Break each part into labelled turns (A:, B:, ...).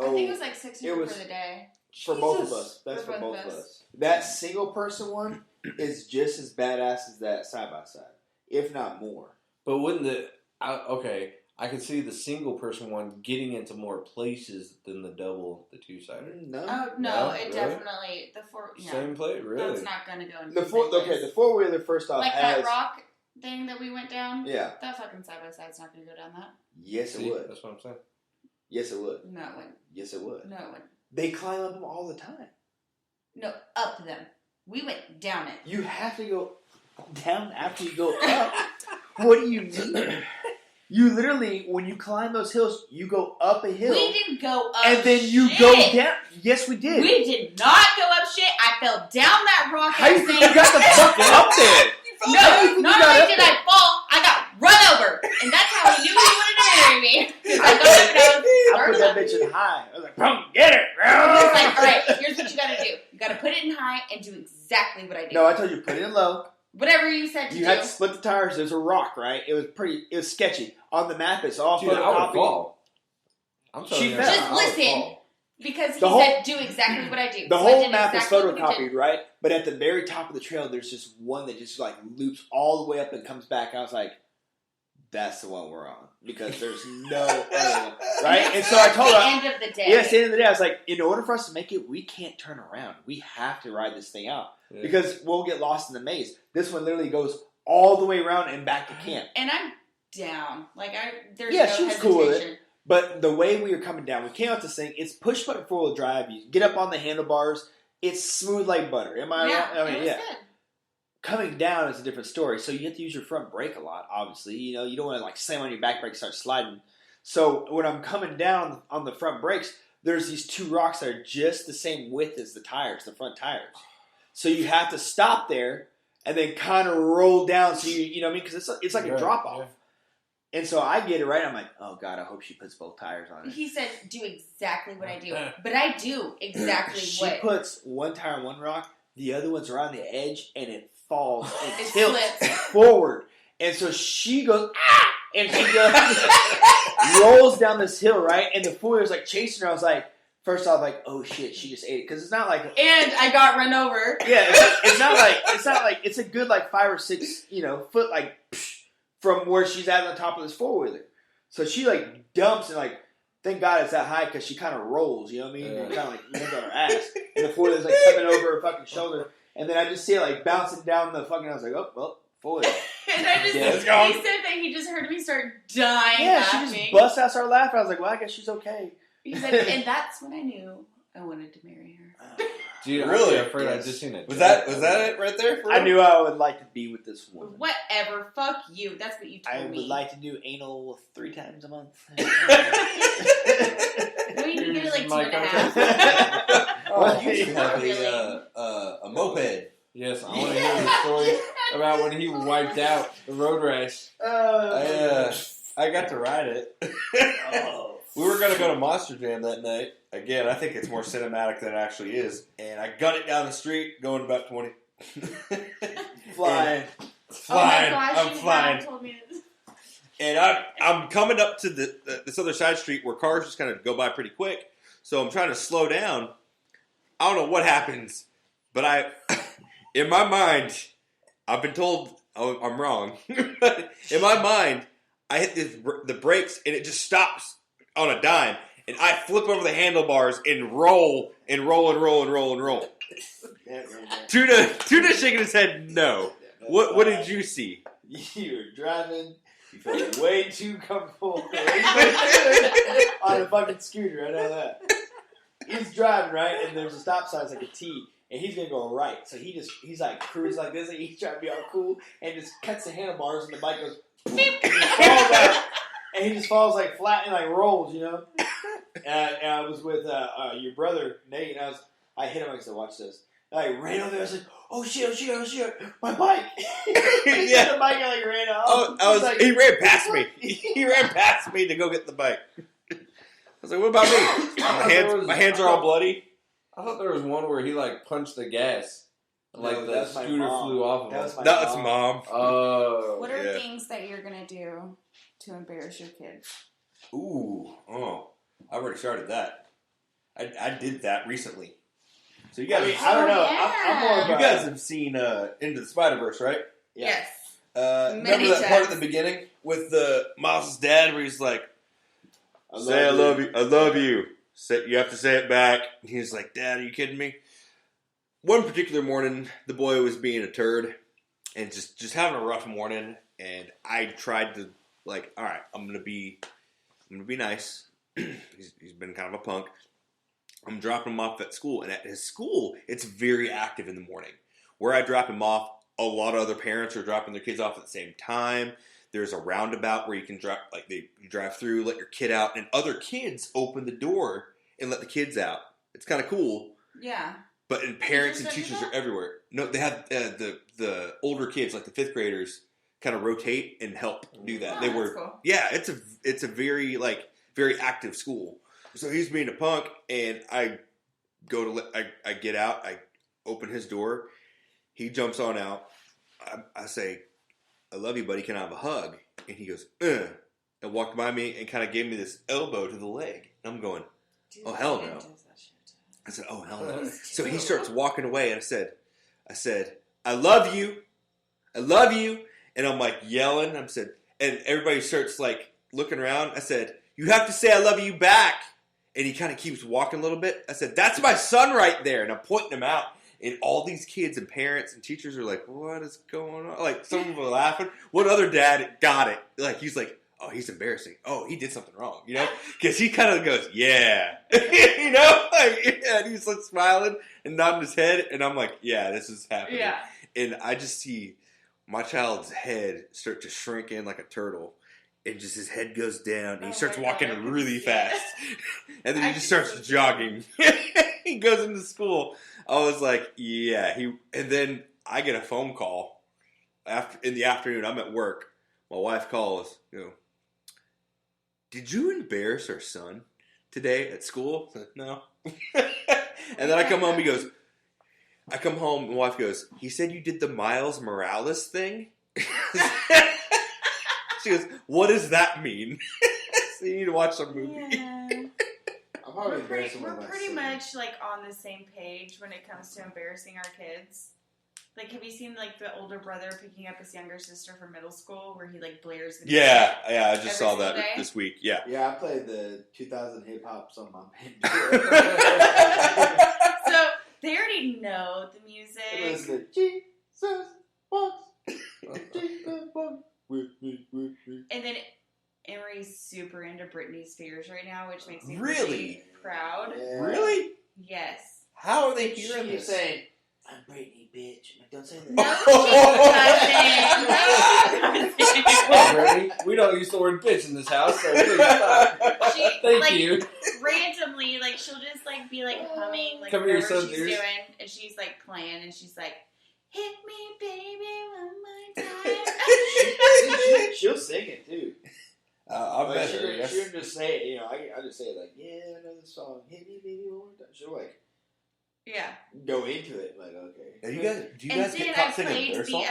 A: I think it was like $600 for the day.
B: For both of us. That's for both of us. That single person one is just as badass as that side by side, if not more.
C: But wouldn't I can see the single person one getting into more places than the two-sider.
B: No.
A: Oh, no, it
C: really?
A: definitely,
C: Same plate, really?
A: That's not going to go into
B: the four-wheeler first off
A: like
B: has...
A: that rock thing that we went down?
B: Yeah.
A: That fucking side-by-side's not going to go down that.
B: Yes, it would.
C: That's what I'm saying.
B: Yes, it would.
A: No, it wouldn't.
B: Yes, it would.
A: No, it wouldn't.
B: They climb up them all the time.
A: No, up them. We went down it.
B: You have to go down after you go up. What do you mean? You literally, when you climb those hills, you go up a hill.
A: We didn't go up
B: and then you go down. Yes, we did.
A: We did not go up shit. I fell down that rock.
B: How do you think you got the fuck up there?
A: No, not only did I fall, I got run over. And that's how he knew he wanted to marry me. Because I got up and
B: I put that bitch in high. I was like, bro, get it, bro.
A: I was like, all right, here's what you got to do. You got to put it in high and do exactly what I did.
B: No, I told you, put it in low.
A: Whatever you said to do.
B: You had to split the tires. There's a rock, right? It was sketchy. On the map, it's all
C: Dude, I would fall. I'm telling you.
A: Just listen. Because he said, do exactly what I do.
B: The whole map is photocopied, right? But at the very top of the trail, there's just one that just like loops all the way up and comes back. I was like, that's the one we're on. Because there's no other one. Right? And so I told her.
A: At the end of the day.
B: Yeah, at the end of the day, I was like, in order for us to make it, we can't turn around. We have to ride this thing out. Yeah. Because we'll get lost in the maze. This one literally goes all the way around and back to camp.
A: And I'm down. Like, there's
B: yeah,
A: no
B: she was
A: hesitation.
B: cool with it. But the way we were coming down, we came out this thing, it's push button 4-wheel drive. You get up on the handlebars. It's smooth like butter. Am I
A: wrong?
B: I mean,
A: it was good.
B: Coming down is a different story. So you have to use your front brake a lot, obviously. You know, you don't want to like slam on your back brake and start sliding. So when I'm coming down on the front brakes, there's these two rocks that are just the same width as the tires, the front tires. So you have to stop there and then kind of roll down. So you know what I mean? Because it's like a drop off. Yeah. And so I get it right. I'm like, oh God, I hope she puts both tires on it.
A: He said, do exactly what I do. But I do exactly
B: she puts one tire on one rock, the other one's around the edge, and it falls and tilts forward. And so she goes, ah! And she goes, rolls down this hill, right? And the four-wheeler's like chasing her. I was like, first off, like, oh shit, she just ate it. Because it's not like.
A: And I got run over.
B: Yeah, it's not like, it's a good like 5 or 6, foot like, from where she's at on the top of this four-wheeler. So she like dumps and like, thank God it's that high because she kind of rolls, you know what I mean? Kind of like lands on her ass. And the four-wheeler's like coming over her fucking shoulder. And then I just see it like bouncing down the fucking, I was like, oh, well, four-wheeler.
A: And I just, he said that he just heard me start dying laughing.
B: She just bust out, started laughing. I was like, well, I guess she's okay.
A: He said, and that's when I knew I wanted to marry her.
C: Dude,
D: really?
C: I've heard I just seen it.
D: Was that it right there?
B: I knew I would like to be with this woman.
A: Whatever, fuck you. That's what you told me.
B: I would like to do anal 3 times a month.
A: No, you can get it like 2.5.
D: Oh, you should have a moped.
C: Yes, I want to hear the story about when he wiped out the road rash.
D: I got to ride it. We were going to go to Monster Jam that night. Again, I think it's more cinematic than it actually is. And I gun it down the street, going about 20.
B: Flying.
D: I'm flying. And I'm coming up to this other side street where cars just kind of go by pretty quick. So I'm trying to slow down. I don't know what happens, but in my mind, I've been told I'm wrong. But in my mind, I hit the brakes and it just stops on a dime. And I flip over the handlebars and roll. Tuna shaking his head no. What did you see?
B: You were driving. You felt way too comfortable on a fucking scooter. I know that. He's driving, right? And there's a stop sign, it's like a T. And he's going to go right. So he's like cruising like this. And he's trying to be all cool. And just cuts the handlebars. And the bike goes. Beep, and he falls out. And he just falls like flat and like rolls, you know? And I was with your brother, Nate. And I hit him. I said, watch this. And I ran over there. I was like, oh shit. My bike.
D: Yeah.
B: The bike like ran off.
D: He ran past me. He ran past me to go get the bike. I was like, what about me? My hands are all bloody.
C: I thought there was one where he like punched the gas. Like
B: no,
C: the scooter flew off of him.
D: That's mom.
C: Oh.
A: What are things that you're going to do to embarrass your kids?
D: Ooh. Oh. I already started that. I did that recently. So you
B: I
D: guys,
B: mean, I don't know.
A: yeah.
B: I'm more of
D: you
B: a-
D: guys have seen Into the Spider-Verse, right?
B: Yeah.
A: Yes.
D: Remember
A: Many
D: that part at
A: times.
D: the beginning with the Miles' dad, where he's like, "Say I
B: you.
D: love you. I love you. Say, you have to say it back." And he's like, "Dad, are you kidding me?" One particular morning, the boy was being a turd and just having a rough morning, and I tried to like, all right, I'm gonna be nice. he's been kind of a punk. I'm dropping him off at school, and at his school, it's very active in the morning. Where I drop him off, a lot of other parents are dropping their kids off at the same time. There's a roundabout where you can drop, like you drive through, let your kid out, and other kids open the door and let the kids out. It's kind of cool.
A: Yeah.
D: But parents and
A: Teachers
D: teachers
A: do
D: are everywhere. No, they have the older kids, like the 5th graders, kind of rotate and help do that.
A: Oh,
D: They
A: that's
D: were,
A: cool.
D: yeah, it's a very very active school. So he's being a punk, and I go to I get out, I open his door, he jumps on out. I say, "I love you, buddy. Can I have a hug?" And he goes, "Ugh," and walked by me and kind of gave me this elbow to the leg. And I'm going,
A: Dude,
D: "Oh, hell
A: Aiden
D: no."
A: does that shit.
D: I said, "Oh, hell no."
A: He's
D: So he
A: too-
D: starts walking away, and I said, "I love you. I love you." And I'm like yelling. And everybody starts like looking around. I said, "You have to say I love you back." And he kind of keeps walking a little bit. I said, "That's my son right there." And I'm pointing him out. And all these kids and parents and teachers are like, "What is going on?" Like, some of them are laughing. One other dad got it. Like, he's like, "Oh, he's embarrassing. Oh, he did something wrong," you know? Because he kind of goes, "Yeah." you know? Like, yeah, and he's like smiling and nodding his head. And I'm like, "Yeah, this is happening."
A: Yeah.
D: And I just see my child's head start to shrink in like a turtle. And just his head goes down. And he
A: Oh
D: starts
A: my God,
D: walking
A: I can
D: really
A: see it.
D: fast. And then he
A: I
D: just
A: can
D: starts
A: see
D: jogging. He goes into school. I was like, yeah. And then I get a phone call in the afternoon. I'm at work. My wife calls. "Did you embarrass our son today at school?" I said, "No." And then I come home. I come home. My wife goes, "He said you did the Miles Morales thing." She goes, "What does that mean?" So you need to watch some movie.
A: Yeah.
B: I'm probably
A: We're
B: embarrassing with my
A: pretty
B: son.
A: much like on the same page when it comes to embarrassing our kids. Like, have you seen like the older brother picking up his younger sister from middle school, where he like blares the
D: Yeah, I just
A: Every
D: saw
A: single
D: that
A: day?
D: this week. Yeah.
B: Yeah, I played the 2000 hip hop song my band.
A: So they already know the
B: It
A: music.
B: was the Jesus walks. Jesus walks with me, with me.
A: And then Emery's super into Britney Spears right now, which makes me
D: Really?
A: really proud.
B: Yeah.
D: Really?
A: Yes.
D: How are they hearing
B: She's
D: this?
B: saying, "I'm Britney, bitch." I'm like, don't say that.
A: No, she doesn't.
C: Well, Brittany, we don't use the word bitch in this house, so please stop.
A: She,
C: Thank
A: like,
C: you.
A: randomly, like, she'll just, like, be, like, humming, like,
C: Cover your
A: whatever
C: son's
A: she's
C: ears.
A: doing, and she's, like, playing, and she's like, "Hit me, baby, one more time."
B: She'll sing it too.
C: I'll
B: Like,
C: bet
B: she
C: her,
B: didn't
C: yes.
B: just say it. I just say it like, "Yeah, I know this song. Hit me, baby, one more time." She'll like
A: Yeah.
B: go into it. Like, okay.
D: Do you
A: And
D: guys
A: then
D: get
A: I
D: caught singing
A: played
D: their
A: the,
D: song?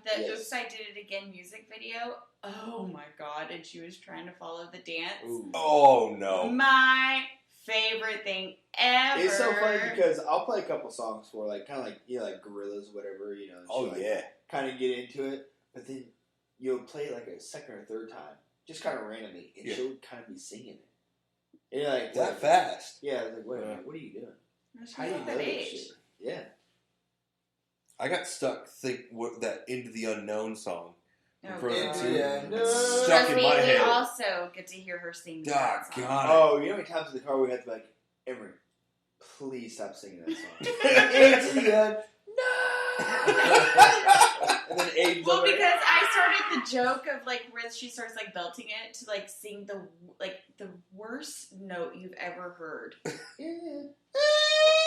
A: the
B: Yes.
A: Oops, I Did It Again music video. Oh, my God, and she was trying to follow the dance.
B: Ooh.
D: Oh no!
A: My favorite thing ever.
B: It's so funny because I'll play a couple songs for like kind of like like Gorillas, whatever, and
D: Oh
B: she'll, like,
D: yeah!
B: kind of get into it, but then you'll play it like a second or third time, just kind of randomly, and
D: Yeah.
B: she'll kind of be singing it. And you're like,
D: That
B: wait,
D: fast?
B: Yeah, I was like, wait,
C: Yeah.
B: what are you doing?
A: She's
B: How do you
A: at
B: know
A: that
B: that
A: age.
B: shit? Yeah.
D: I got stuck that Into the Unknown song.
A: Oh,
D: For-
A: God.
B: Into the unknown.
D: Stuck
A: Trust
D: in
A: me,
D: my
A: we
D: head.
A: also get to hear her sing
D: God,
A: that song.
D: God.
B: Oh, you know how many times in the car we had to be like, Emery, please stop singing that song. Into the unknown. And then Abe's
A: Well,
B: over there.
A: because I started the joke of like where she starts like belting it to like sing the worst note you've ever heard.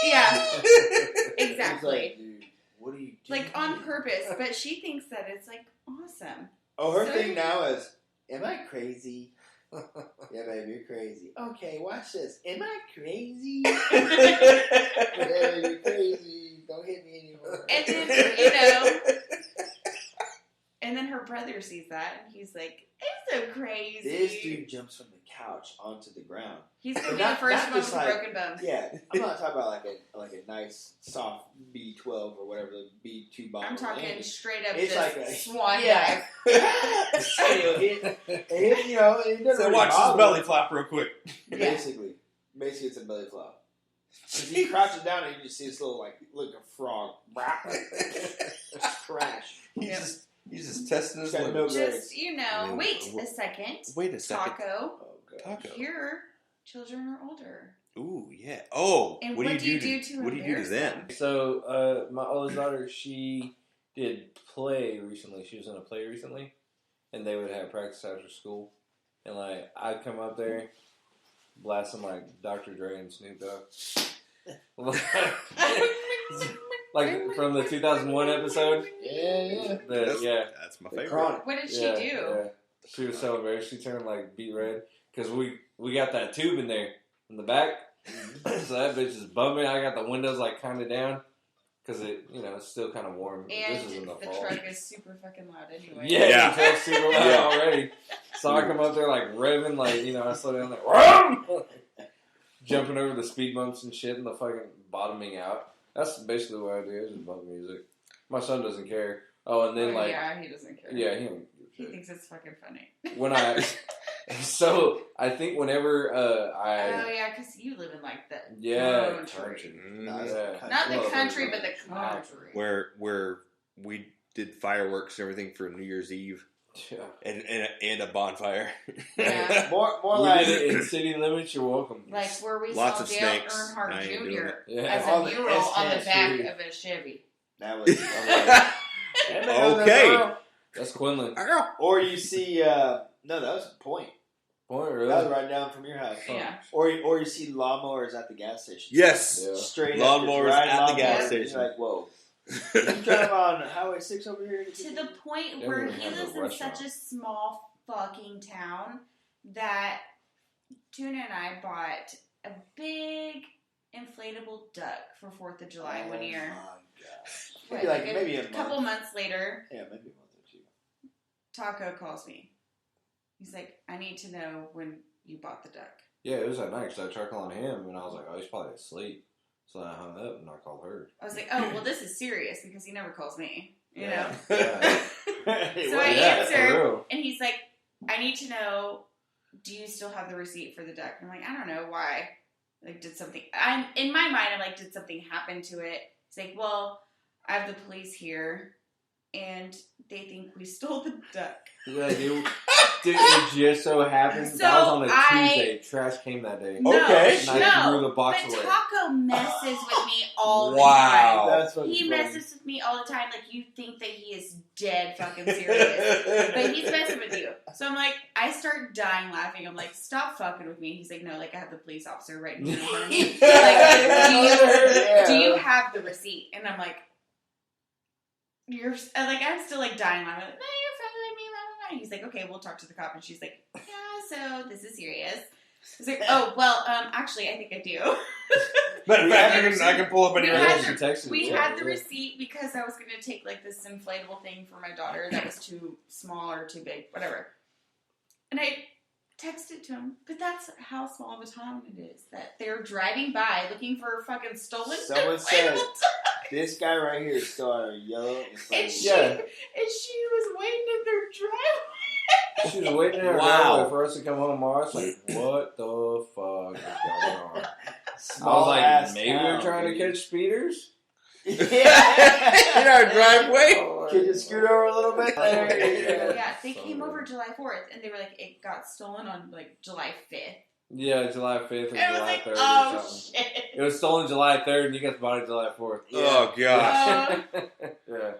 A: Yeah,
B: It's
A: exactly.
B: like, dude, what are you doing?
A: Like on purpose, but she thinks that it's like awesome.
B: Oh, her
A: So-
B: thing now is, am I crazy? Yeah, baby, you're crazy. Okay, watch this. Am I crazy? Yeah, you're crazy. Don't hit me anymore.
A: And then and then her brother sees that and he's like, It's so crazy.
B: This dude jumps from the couch onto the ground.
A: He's gonna
B: And
A: be the first one with
B: just
A: the broken bones.
B: Yeah, I'm not talking about like a nice soft B12 or whatever the B2 bomb.
A: I'm talking straight up
B: It's
A: just
B: like a
A: swan
B: yeah.
A: dive.
B: It, you know, it doesn't
D: So
B: really
D: watch this
B: bother
D: belly
B: him.
D: flap real quick.
B: Basically, it's a belly flop. Because he crouches down and you just see this little like a frog crash.
D: He's just testing his
B: He's got
D: limits.
B: no
A: Just, wait a second.
D: Wait a second.
A: Taco.
B: Oh god.
D: Taco.
A: Your children are older.
D: Ooh, yeah. Oh,
A: And
D: what do you do to
A: embarrass
D: them?
C: So, my oldest daughter, she did play recently. She was in a play recently, and they would have practice after school. And like, I'd come up there, blasting like Dr. Dre and Snoop Dogg, like from the 2001 episode.
B: Yeah.
D: That's my
B: The
D: favorite.
B: Chronic.
A: What did she
C: Yeah,
A: do?
C: yeah. She was so embarrassed. She turned like beet red because we got that tube in there in the back. So that bitch is bumping. I got the windows like kind of down because it's still kind of warm.
A: And
C: this is in the fall.
A: truck is super fucking loud anyway.
C: Yeah, the truck's super loud
D: Yeah.
C: already. So I come up there like revving, like I slow down like jumping over the speed bumps and shit and the fucking bottoming out. That's basically what I do. I just bump music. My son doesn't care. Oh, and then
A: yeah, he doesn't care.
C: yeah, he don't give a
A: He
C: shit.
A: thinks it's fucking funny.
C: When so I think whenever
A: Oh yeah, because you live in like the country.
D: Mm.
A: Not the
C: Well,
A: country, but the country.
D: Where we did fireworks and everything for New Year's Eve
C: Yeah.
D: and a bonfire.
A: Yeah.
B: More
C: We
B: like
C: did it in city limits. You're welcome.
A: Like where we
D: Lots
A: saw
D: of
A: Dale
D: snakes. I
A: Earnhardt
D: ain't doing
A: Jr.
D: it.
C: Yeah.
A: as
B: All
A: a
B: the
A: mural on the
B: S10s,
A: back
B: dude.
A: of a Chevy.
B: that was
D: Okay.
C: That's Quinlan.
B: Or you see no, that was a point.
C: Boy,
B: That was
C: really?
B: right down from your house.
A: Yeah.
B: Or you see lawnmowers at the gas station.
D: Yes.
C: Yeah.
B: Straight
D: Lawnmowers
B: up, just
D: at the
B: riding
D: gas
B: lawnmowers,
D: station.
B: You're like, whoa. You drive on Highway 6 over here?
A: To the point
C: They
A: where
C: don't
A: he
C: have a
A: lives in
C: restaurant.
A: such a small fucking town that Tuna and I bought a big inflatable duck for 4th of July one year.
B: Oh my gosh.
A: What,
B: Maybe maybe a
A: couple
B: month.
A: months later,
B: Yeah, maybe a month or two.
A: Taco calls me. He's like, I need to know when you bought the duck.
C: Yeah, it was that night because I tried calling him and I was like, oh, he's probably asleep. So I hung up and I called her.
A: I was like, oh, well, this is serious because he never calls me. You know?
C: Yeah.
A: So I
C: Yeah, for
A: answer,
C: real.
A: and he's like, I need to know, do you still have the receipt for the duck? And I'm like, I don't know, why? Like, did something, in my mind, I'm like, did something happen to it? It's like, well, I have the police here, and they think we stole the duck.
C: Yeah, dude, it just so happened
A: So
C: that was on a
A: I-
C: Tuesday. Trash came that day.
A: No,
D: Okay.
C: And I threw
A: no,
C: the box
A: but
C: away.
A: Taco messes with me all the
D: Wow.
A: time.
B: That's what's
A: He
B: funny.
A: messes with me all the time. Like, you think that he is dead fucking serious. But he's messing with you. So I'm like, I start dying laughing. I'm like, stop fucking with me. He's like, no, like I have the police officer right in front of me. He's like,
B: Yeah.
A: do you have the receipt? And I'm like, I'm still like dying laughing. Like, no, you're fucking with me. Blah, blah, blah. He's like, okay, we'll talk to the cop. And she's like, yeah, so this is serious. He's like, oh, well, actually, I think I do.
D: Matter of fact, I can pull up any
A: We
C: Yeah,
A: had
D: records.
C: she texted me.
A: We
C: Yeah,
A: had the
C: yeah.
A: receipt because I was going to take like this inflatable thing for my daughter that was too small or too big, whatever. And I texted to him, but that's how small of a town it is that they're driving by looking for a fucking stolen
B: Someone said,
A: inflatable duck.
B: this guy right here is still on a yellow
A: And
B: inflatable.
A: she,
C: Yeah.
A: and she was waiting in their driveway.
C: She was waiting in her
D: Wow.
C: driveway for us to come home. I was like, what the fuck is going on? I was
B: Small
C: like,
B: ass
C: maybe they're
B: town,
C: trying to
B: dude.
C: catch speeders?
B: Yeah.
D: In our driveway?
B: Can you scoot over a little bit? There.
A: Yeah, they came over July 4th and they were like, it got stolen on like July 5th.
C: Yeah, July 5th or
A: And I was
C: July
A: like,
C: 3rd or
A: oh
C: something.
A: shit.
C: It was stolen July 3rd and you got the body July 4th.
D: Oh, gosh.
C: Yeah.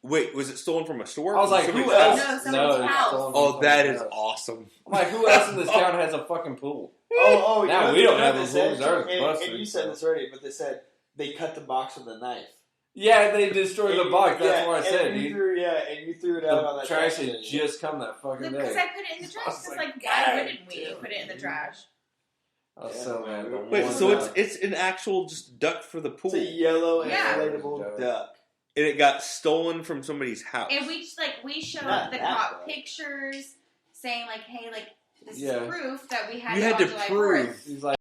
D: Wait, was it stolen from a store?
C: I was like,
D: Somebody's
C: who else?
A: No, someone's
C: No, it's
A: house.
C: stolen from
D: Oh, that
C: someone's
D: is
C: house.
D: awesome.
C: I'm like, who else in this town has a fucking pool?
B: Oh,
C: Now we don't have those rules. Ours is busted.
B: And you said this already, but they said they cut the box with a knife.
C: Yeah, they destroyed the box. That's what I said,
B: and you
C: dude.
B: threw it out on
C: The
B: that
C: trash
B: trash
C: had just come that fucking
A: Because
C: day.
A: I put it in the trash.
C: I was
A: Because,
C: like,
A: like,
C: God
A: why wouldn't we
C: damn,
A: put it in the
C: dude.
A: trash?
C: I was so mad.
D: Wait,
C: One
D: so
C: time-
D: it's an actual just duck for the pool.
B: It's a yellow
A: Yeah.
B: inflatable duck.
D: and it got stolen from somebody's house.
A: And we showed
B: Not
A: the
B: that
A: cop
B: bad.
A: pictures saying like, hey, like this
C: Yeah.
A: is proof that we had
D: You
A: it
D: had
A: on
D: to
A: July
D: prove.
A: 4th.
C: He's like,